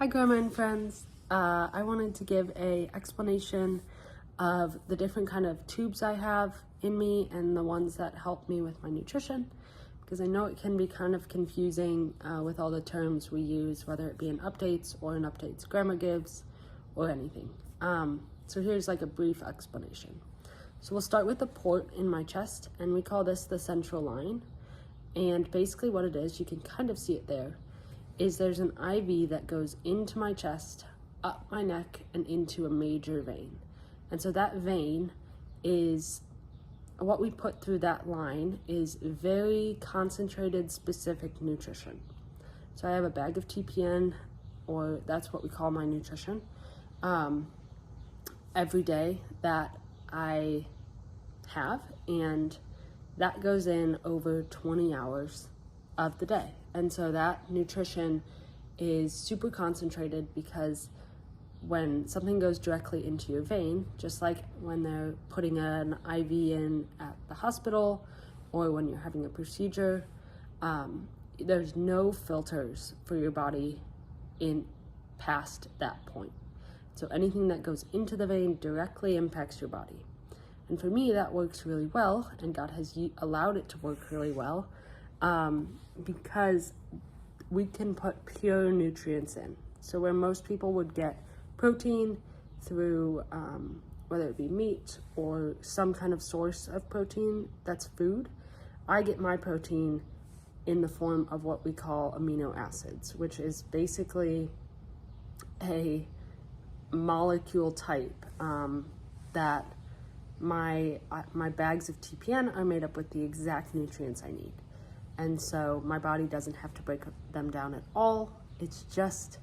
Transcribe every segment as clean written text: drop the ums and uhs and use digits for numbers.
Hi Grandma and friends. I wanted to give a explanation of the different kind of tubes I have in me and the ones that help me with my nutrition, because I know it can be kind of confusing with all the terms we use, whether it be in updates or in updates Grandma gives or anything. So here's like a brief explanation. So we'll start with the port in my chest, and we call this the central line. And basically what it is, you can kind of see it there, is there's an IV that goes into my chest, up my neck, and into a major vein. And so that vein is, what we put through that line is very concentrated, specific nutrition. So I have a bag of TPN, or that's what we call my nutrition, every day that I have, and that goes in over 20 hours of the day. And so that nutrition is super concentrated, because when something goes directly into your vein, just like when they're putting an IV in at the hospital or when you're having a procedure, there's no filters for your body in past that point. So anything that goes into the vein directly impacts your body. And for me, that works really well, and God has allowed it to work really well, because we can put pure nutrients in. So where most people would get protein through whether it be meat or some kind of source of protein that's food, I get my protein in the form of what we call amino acids, which is basically a molecule type that my bags of TPN are made up with the exact nutrients I need. And so my body doesn't have to break them down at all. It's just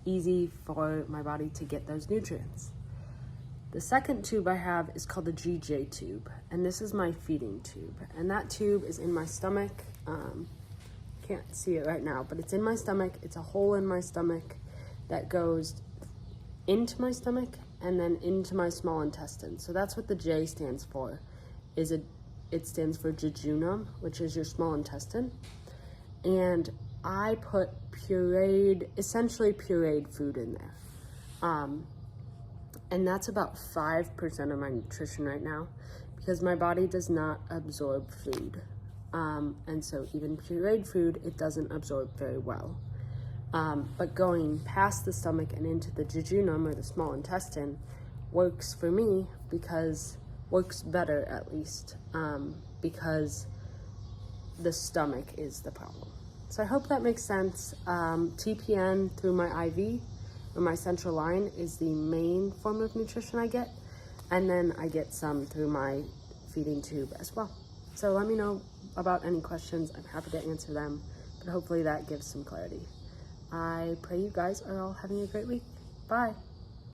easy for my body to get those nutrients. The second tube I have is called the GJ tube, and this is my feeding tube. And that tube is in my stomach. Can't see it right now, but it's in my stomach. It's a hole in my stomach that goes into my stomach and then into my small intestine. So that's what the J stands for. It stands for jejunum, which is your small intestine. And I put essentially pureed food in there. And that's about 5% of my nutrition right now, because my body does not absorb food. And so even pureed food, it doesn't absorb very well. But going past the stomach and into the jejunum, or the small intestine, works for me, works better at least, because the stomach is the problem. So I hope that makes sense. TPN through my IV, or my central line, is the main form of nutrition I get. And then I get some through my feeding tube as well. So let me know about any questions. I'm happy to answer them, but hopefully that gives some clarity. I pray you guys are all having a great week. Bye.